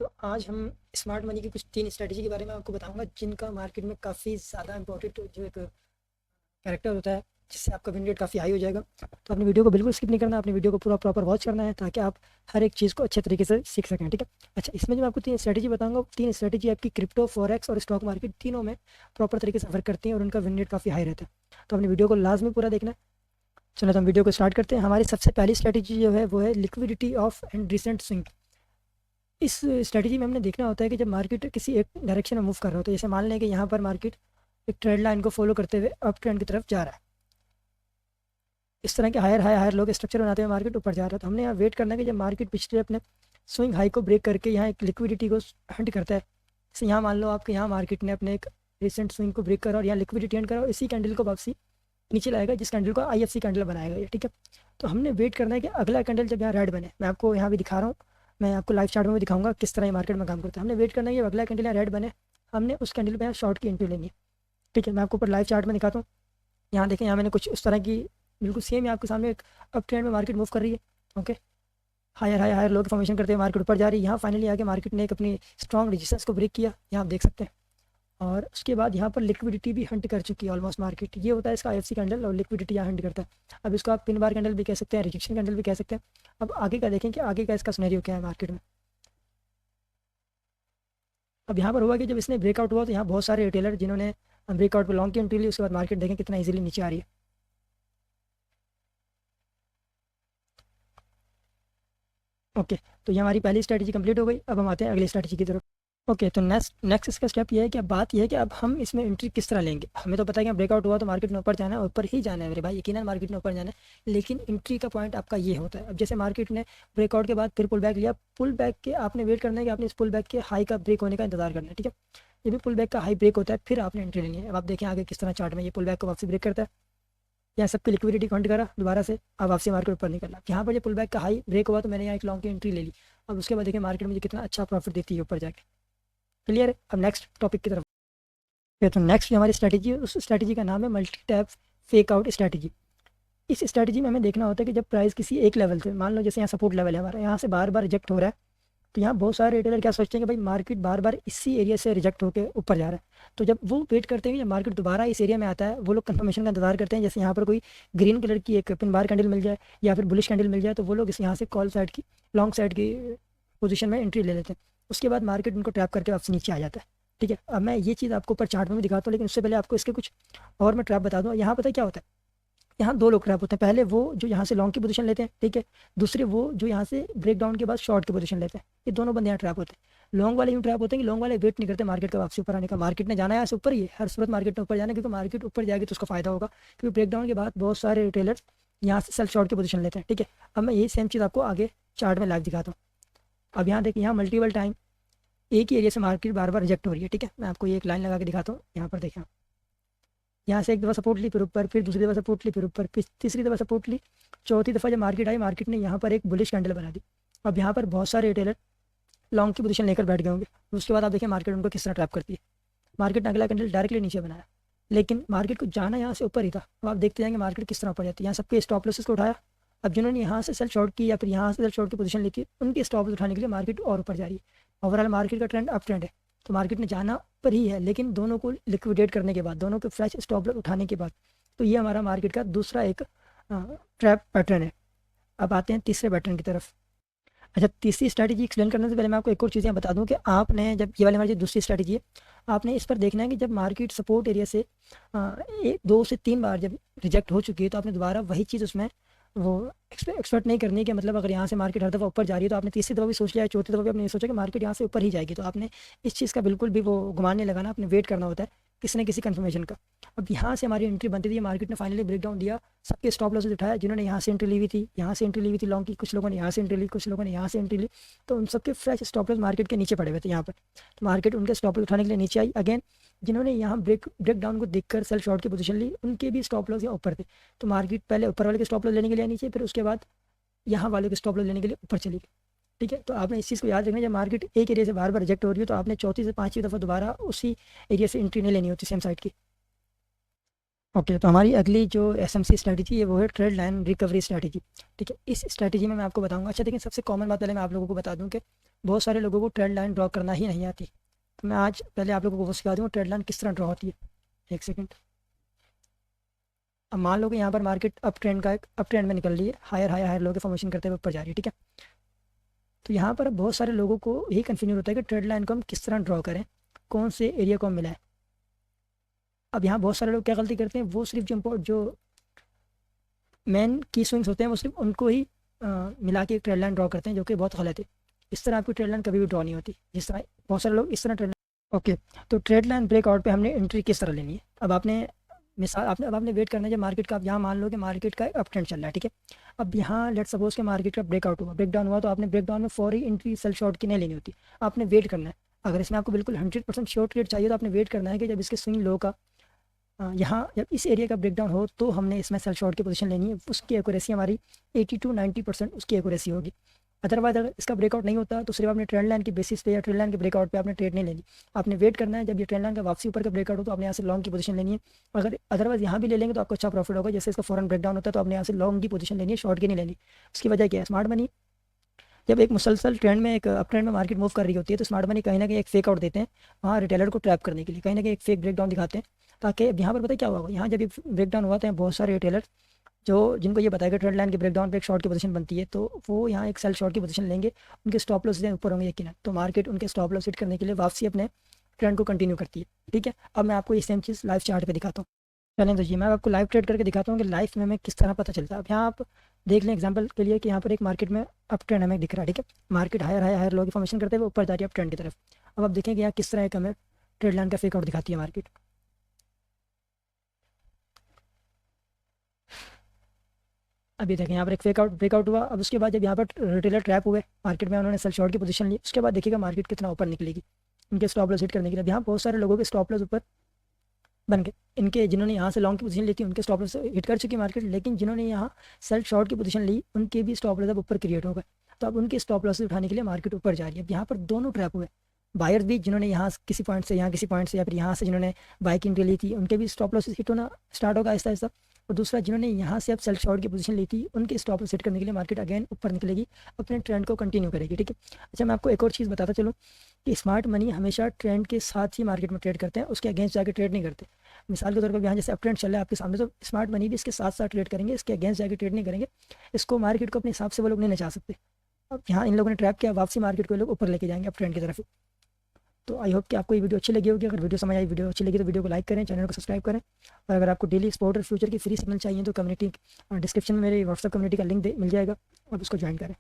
तो आज हम स्मार्ट मनी की कुछ 3 स्ट्रैटेजी के बारे में आपको बताऊँगा, जिनका मार्केट में काफ़ी ज़्यादा इम्पोर्टेंट जो एक कैरेक्टर होता है, जिससे आपका विन रेट काफ़ी हाई हो जाएगा। तो आपने वीडियो को बिल्कुल स्किप नहीं करना, आपने वीडियो को पूरा प्रॉपर वॉच करना है ताकि आप हर एक चीज़ को अच्छे तरीके से सीख सकें, ठीक है? अच्छा, इसमें जो मैं आपको 3 स्ट्रैटेजी बताऊँगा, 3 स्ट्रैटेजी आपकी क्रिप्टो, फॉरेक्स और स्टॉक मार्केट तीनों में प्रॉपर तरीके से वर्क करती हैं और उनका विन रेट काफ़ी हाई रहता है। तो आपने वीडियो को लाज़मी पूरा देखना है। चलो तो हम वीडियो को स्टार्ट करते हैं। हमारी सबसे पहली स्ट्रैटेजी जो है वो है liquidity of and recent swing. इस स्ट्रेटजी में हमने देखना होता है कि जब मार्केट किसी एक डायरेक्शन में मूव कर रहा हो, तो जैसे मान लें कि यहाँ पर मार्केट एक ट्रेंड लाइन को फॉलो करते हुए अप ट्रेंड की तरफ जा रहा है। इस तरह के हायर लोग स्ट्रक्चर बनाते हुए मार्केट ऊपर जा रहा है, तो हमने यहाँ वेट करना है कि जब मार्केट पिछले अपने स्विंग हाई को ब्रेक करके यहाँ एक लिक्विडिटी को हंट करता है। जैसे यहाँ मान लो आपके यहाँ मार्केट ने अपने एक रिसेंट स्विंग को ब्रेक करा और यहाँ लिक्विडिटी हंट करा और इसी कैंडल को वापसी नीचे लाएगा, जिस कैंडल को IFC कैंडल बनाएगा ये, ठीक है? तो हमने वेट करना है कि अगला कैंडल जब यहाँ रेड बने, मैं आपको यहाँ भी दिखा रहा हूँ, मैं आपको लाइव चार्ट में भी दिखाऊंगा किस तरह ये मार्केट में काम करता है। हमने वेट करना है कि अगला कैंडल यहाँ रेड बने, हमने उस कैंडल पे यहाँ शॉर्ट की एंट्री लेनी है, ठीक है? मैं आपको ऊपर लाइव चार्ट में दिखाता हूँ। यहाँ देखें, यहाँ मैंने कुछ उस तरह की बिल्कुल सेम ही आपके सामने एक अप ट्रेंड में मार्केट मूव कर रही है। ओके, हायर लो की फॉर्मेशन करते हुए मार्केट ऊपर जा रही है। यहाँ फाइनली आके मार्केट ने एक अपनी स्ट्रॉन्ग रेजिस्टेंस को ब्रेक किया, यहाँ आप देख सकते हैं। और उसके बाद यहाँ पर लिक्विडिटी भी हंट कर चुकी है ऑलमोस्ट मार्केट। ये होता है इसका IFC कैंडल और लिक्विडिटी यहाँ हंट करता है। अब इसको आप पिन बार कैंडल भी कह सकते हैं, रिजेक्शन कैंडल भी कह सकते हैं। अब आगे का देखें कि आगे का इसका सिनेरियो क्या है मार्केट में। अब यहाँ पर हुआ कि जब इसने ब्रेकआउट हुआ तो यहाँ बहुत सारे रिटेलर जिन्होंने ब्रेकआउट पर लॉन्ग की एंट्री ली, उसके बाद मार्केट देखें कितना ईजिली नीचे आ रही है। ओके, तो ये हमारी पहली स्ट्रैटेजी कंप्लीट हो गई। अब हम आते हैं अगली स्ट्रैटेजी की तरफ। ओके, तो नेक्स्ट नेक्स्ट इसका स्टेप ये है कि अब बात ये है कि अब हम इसमें एंट्री किस तरह लेंगे। हमें तो पता है कि ब्रेकआउट हुआ तो मार्केट में ऊपर जाना है, ऊपर ही जाना है मेरे भाई, यकीनन मार्केट में ऊपर जाना है। लेकिन एंट्री का पॉइंट आपका ये होता है, अब जैसे मार्केट ने ब्रेकआउट के बाद फिर पुल बैक लिया, पुल बैक के आपने वेट करना है कि आपने इस पुल बैक के हाई का ब्रेक होने का इंतजार करना है, ठीक है? ये भी पुल बैक का हाई ब्रेक होता है, फिर आपने एंट्री लेनी है। अब आप देखें आगे किस तरह चार्ट में ये पुल बैक को वापसी ब्रेक करता है, यहाँ सबकी लिक्विडिटी काउंट करा दोबारा से, अब वापसी मार्केट ऊपर निकला। यहाँ पर जब पुल बैक का हाई ब्रेक हुआ तो मैंने यहाँ एक लॉन्ग की एंट्री ले ली। अब उसके बाद देखिए मार्केट मुझे कितना अच्छा प्रॉफिट देती है ऊपर जाके। क्लियर है? अब नेक्स्ट टॉपिक की तरफ। तो नेक्स्ट जो हमारी स्ट्रैटेजी है, उस स्ट्रैटेजी का नाम है multi tap fake out strategy. इस स्ट्रैटेजी में हमें देखना होता है कि जब प्राइस किसी एक लेवल से, मान लो जैसे यहाँ सपोर्ट लेवल है हमारा, यहाँ से बार बार रिजेक्ट हो रहा है, तो यहाँ बहुत सारे रिटेलर क्या सोचते हैं कि भाई मार्केट बार बार इसी एरिया से रिजेक्ट होकर ऊपर जा रहा है। तो जब वो वेट करते हैं कि जब मार्केट दोबारा इस एरिया में आता है, वो लोग कंफर्मेशन का इंतजार करते हैं, जैसे यहाँ पर कोई ग्रीन कलर की एक पिन बार कैंडल मिल जाए या फिर बुलिश कैंडल मिल जाए, तो वो लोग इस यहाँ से कॉल साइड की, लॉन्ग साइड की पोजीशन में एंट्री ले लेते हैं। उसके बाद मार्केट उनको ट्रैप करके वापस नीचे आ जाता है, ठीक है? अब मैं ये चीज़ आपको ऊपर चार्ट में भी दिखाता हूँ, लेकिन उससे पहले आपको इसके कुछ और मैं ट्रैप बता दूँ। यहाँ पता है क्या होता है, यहाँ दो लोग ट्रैप होते हैं। पहले वो जो यहाँ से लॉन्ग की पोजीशन लेते हैं, ठीक है? दूसरे वो जो यहाँ से ब्रेक डाउन के बाद शॉर्ट की पोजीशन लेते हैं। ये दोनों बंदे यहाँ ट्रैप होते हैं। लॉन्ग वाले यूँ ट्रैप होते हैं कि लॉन्ग वाले वेट नहीं करते मार्केट का वापसी ऊपर आने का। मार्केट ने जाना है यहाँ से ऊपर, ही हर सूरत मार्केट ने ऊपर जाना है, क्योंकि मार्केट ऊपर जाएगी तो उसका फायदा होगा, क्योंकि ब्रेक डाउन के बाद बहुत सारे रिटेलर्स यहाँ से सेल्फ शॉर्ट की पोजीशन लेते हैं, ठीक है? अब मैं यही सेम चीज़ आपको आगे चार्ट में लाइव दिखाता हूँ। अब यहाँ देखिए, यहाँ मल्टीपल टाइम एक ही एरिया से मार्केट बार बार रिजेक्ट हो रही है, ठीक है? मैं आपको ये एक लाइन लगा के दिखाता हूँ। यहाँ पर देखें, यहाँ से एक दफ़ा सपोर्ट ली, फिर ऊपर, फिर दूसरी दफ़ा सपोर्ट ली, फिर ऊपर, फिर तीसरी दफ़ा सपोर्ट ली, चौथी दफ़ा जब मार्केट आई, मार्केट ने यहाँ पर एक बुलिश कैंडल बना दी। अब यहाँ पर बहुत सारे रिटेलर लॉन्ग की पोजीशन लेकर बैठ गए होंगे। उसके बाद आप देखिए मार्केट उनको किस तरह ट्रैप करती है। मार्केट ने अगला कैंडल डायरेक्टली नीचे बनाया, लेकिन मार्केट को जाना यहाँ से ऊपर ही था। अब आप देखते जाएंगे मार्केट किस तरह ऊपर जाती है। यहाँ सबके स्टॉप लॉसेस को उठाया। अब जिन्होंने यहाँ से सेल शॉर्ट की या फिर यहाँ से सेल शॉर्ट की पोजीशन ली थी, उनके स्टॉप लॉस उठाने के लिए मार्केट और ऊपर जा रही है। ओवरऑल मार्केट का ट्रेंड अप ट्रेंड है, तो मार्केट ने जाना पर ही है, लेकिन दोनों को लिक्विडेट करने के बाद, दोनों के फ्रेश स्टॉप लॉस उठाने के बाद, तो ये हमारा मार्केट का दूसरा एक ट्रैप पैटर्न है। अब आते हैं तीसरे पैटर्न की तरफ। अच्छा, तीसरी स्ट्रैटेजी एक्सप्लेन करने से पहले मैं आपको एक और चीज़ें बता दूं कि आपने जब ये वाली हमारी जो दूसरी स्ट्रैटेजी है, आपने इस पर देखना है कि जब मार्केट सपोर्ट एरिया से 2 से 3 बार जब रिजेक्ट हो चुकी है, तो आपने दोबारा वही चीज़ उसमें वो एक्सपेक्ट नहीं करनी है कि मतलब अगर यहाँ से मार्केट हर दफ़ा ऊपर जा रही है तो आपने तीसरी दफ़ा भी सोच लिया, चौथी दफ़ा भी आपने ये सोचा कि मार्केट यहाँ से ऊपर ही जाएगी, तो आपने इस चीज़ का बिल्कुल भी वो घुमाने लगाना, आपने वेट करना होता है किसी न किसी कंफर्मेशन का। अब यहाँ से हमारी एंट्री बनती थी, मार्केट ने फाइनली ब्रेक डाउन दिया, सबके स्टॉप लॉसेस उठाया। जिन्होंने यहाँ से एंट्री ली हुई थी, यहाँ से एंट्री ली हुई थी लॉन्ग की, कुछ लोगों ने यहाँ से एंट्री ली, कुछ लोगों ने यहाँ से एंट्री ली, तो उन सबके फ्रेश स्टॉप लॉस मार्केट के नीचे पड़े हुए थे यहाँ पर। तो मार्केट उनके स्टॉप लॉस उठाने के लिए नीचे आई। अगेन जिन्होंने यहाँ ब्रेक डाउन को देखकर सेल शॉर्ट की पोजीशन ली, उनके भी स्टॉप लॉस यहाँ ऊपर थे। तो मार्केट पहले ऊपर वाले के स्टॉप लॉस लेने के लिए नीचे, फिर उसके बाद यहाँ वाले के स्टॉप लॉस लेने के लिए ऊपर चली गई, ठीक है? तो आपने इस चीज़ को याद रखना, जब मार्केट एक एरिया से बार बार रिजेक्ट हो रही हो, तो आपने चौथी से पांचवी दफ़ा दोबारा उसी एरिया से एंट्री नहीं लेनी होती सेम साइड की। ओके, तो हमारी अगली जो एसएमसी स्ट्रैटेजी है वो है ट्रेड लाइन रिकवरी स्ट्रैटेजी। ठीक है, इस स्ट्रैटेजी में मैं आपको बताऊंगा। अच्छा देखिए, सबसे कॉमन बात पहले मैं आप लोगों को बता दूं कि बहुत सारे लोगों को ट्रेड लाइन ड्रॉ करना ही नहीं आती। तो मैं आज पहले आप लोगों को वो सिखा दूँ ट्रेड लाइन किस तरह ड्रॉ होती है। एक सेकेंड। अब मान लो कि यहाँ पर मार्केट अप ट्रेंड का एक अप ट्रेंड में निकल रही है, हायर हायर हायर लो के फॉर्मेशन करते हुए ऊपर जा रही है। ठीक है, तो यहाँ पर बहुत सारे लोगों को यही कन्फ्यूजन होता है कि ट्रेड लाइन को हम किस तरह ड्रॉ करें, कौन से एरिया को हम मिलाएं। अब यहाँ बहुत सारे लोग क्या गलती करते हैं, वो सिर्फ जो मेन की स्विंग्स होते हैं वो सिर्फ उनको ही मिला के एक ट्रेड लाइन ड्रॉ करते हैं, जो कि बहुत गलत है। इस तरह आपकी ट्रेड लाइन कभी भी ड्रॉ नहीं होती, जिस तरह बहुत सारे लोग इस तरह ट्रेड लाइन। ओके, तो ट्रेड लाइन ब्रेकआउट पे हमने एंट्री किस तरह लेनी है। अब आपने मिसाल आपने अब आपने वेट करना है जब मार्केट का, अब यहाँ मान लो कि मार्केट का अप ट्रेंड चल रहा है। ठीक है, अब यहाँ लेट सपोज के मार्केट का ब्रेकआउट हुआ, ब्रेकडाउन हुआ, तो आपने ब्रेकडाउन में फौरी एंट्री सेल शॉर्ट की नहीं लेनी होती, आपने वेट करना है। अगर इसमें आपको बिल्कुल 100% शॉर्ट ट्रेड चाहिए तो आपने वेट करना है कि जब इसके स्विंग लो का यहाँ जब इस एरिया का ब्रेकडाउन हो तो हमने इसमें सेल शॉर्ट की पोजीशन लेनी है। उसकी एक्यूरेसी हमारी 80 to 90% उसकी एक्यूरेसी होगी। अदरवाइज अगर इसका ब्रेकआउट नहीं होता तो सिर्फ आपने ट्रेंड लाइन की बेसिस पे या ट्रेंड लाइन के ब्रेकआउट पे आपने ट्रेड नहीं लेनी, आपने वेट करना है। जब ये ट्रेंड लाइन का वापसी ऊपर का ब्रेकआउट हो तो आपने यहाँ से लॉन्ग की पोजीशन लेनी है। अगर अदरवाइज यहाँ भी ले लेंगे तो आपको अच्छा प्रॉफिट होगा। जैसे इसका फॉरन ब्रेकडाउन होता है तो आपने यहाँ से लॉन्ग की पोजीशन लेनी है, शॉर्ट की नहीं लेनी। उसकी वजह क्या है, स्मार्ट मनी जब एक मुसलसल ट्रेंड में एक अप ट्रेंड में मार्केट मूव कर रही होती है तो स्मार्ट मनी कहीं ना कहीं एक फेक आउट देते हैं वहाँ रिटेलर को ट्रैप करने के लिए, कहीं ना कहीं एक फेक ब्रेकडाउन दिखाते हैं ताकि यहाँ पर पता है क्या हुआ, यहाँ जब ये ब्रेकडाउन हुआ तो बहुत सारे रिटेलर जो जिनको ये बताया कि ट्रेंड लाइन के ब्रेकडाउन पे एक शॉर्ट की पोजीशन बनती है तो वो यहाँ एक सेल शॉर्ट की पोजीशन लेंगे, उनके स्टॉप लॉस ऊपर होंगे यकीनन, तो मार्केट उनके स्टॉप लॉस हिट करने के लिए वापसी अपने ट्रेंड को कंटिन्यू करती है। ठीक है, अब मैं आपको ये सेम चीज़ लाइव चार्ट पे दिखाता हूँ। चलें तो जी मैं आपको लाइव ट्रेड करके दिखाता हूँ कि लाइव में हमें किस तरह पता चलता है। अब यहाँ आप देख लें एग्जांपल के लिए कि यहाँ पर एक मार्केट में अप ट्रेंड हमें दिख रहा है। ठीक है, market higher higher higher low की फॉर्मेशन करते हुए ऊपर जा रही है अप ट्रेंड की तरफ। अब आप देखें कि यहाँ किस तरह एक हमें ट्रेड लाइन का फेक आउट दिखाती है मार्केट। अभी देखें यहाँ पर एक फेक आउट ब्रेकआउट हुआ। अब उसके बाद जब यहाँ पर रिटेलर ट्रैप हुए मार्केट में, उन्होंने सेल शॉर्ट की पोजीशन ली, उसके बाद देखिएगा मार्केट कितना ऊपर निकलेगी इनके स्टॉप लॉस हिट करने के लिए। यहाँ बहुत सारे लोगों के स्टॉप लॉस ऊपर बन गए, इनके जिन्होंने यहाँ से लॉन्ग की पोजीशन ली थी उनके स्टॉप लॉस हिट कर चुकी मार्केट, लेकिन जिन्होंने यहाँ सेल शॉर्ट की पोजीशन ली उनके भी स्टॉप लॉस अब ऊपर क्रिएट हो गए। तो अब उनके स्टॉप लॉस उठाने के लिए मार्केट ऊपर जा रही है। अब यहाँ पर दोनों ट्रैप हुए, बायर्स भी जिन्होंने यहाँ किसी पॉइंट से यहाँ किसी पॉइंट से या फिर यहाँ से जिन्होंने बाइक एंट्री ली थी उनके भी स्टॉप लॉस हिट होना स्टार्ट होगा आहिस्ता आहिस्ता। और दूसरा जिन्होंने यहाँ से अब सेल शॉर्ट की पोजीशन ली थी उनके स्टॉप लॉस हिट करने के लिए मार्केट अगेन ऊपर निकलेगी, अपने ट्रेंड को कंटिन्यू करेगी। ठीक है, अच्छा मैं आपको एक और चीज़ बताता चलूँ कि स्मार्ट मनी हमेशा ट्रेंड के साथ ही मार्केट में ट्रेड करते हैं, उसके अगेंस्ट जाकर ट्रेड नहीं करते। मिसाल के तौर पर यहाँ जैसे अप ट्रेंड चल रहा है आपके सामने, तो स्मार्ट मनी भी इसके साथ साथ ट्रेड करेंगे, इसके अगेंस्ट जाकर ट्रेड नहीं करेंगे। इसको मार्केट को अपने हिसाब से वो लोग नहीं नचा सकते। अब यहाँ इन लोगों ने ट्रैप किया, वापसी मार्केट को लोग ऊपर लेके जाएंगे अप ट्रेंड की तरफ। तो आई होप कि आपको ये वीडियो अच्छी लगी होगी। अगर वीडियो समझ आई, वीडियो अच्छी लगी तो वीडियो को लाइक करें, चैनल को सब्सक्राइब करें। और अगर आपको डेली स्पोर्ट और फ्यूचर की फ्री सिग्नल चाहिए तो कम्युनिटी डिस्क्रिप्शन में मेरे व्हाट्सएप कम्युनिटी का लिंक मिल जाएगा, आप उसको ज्वाइन करें।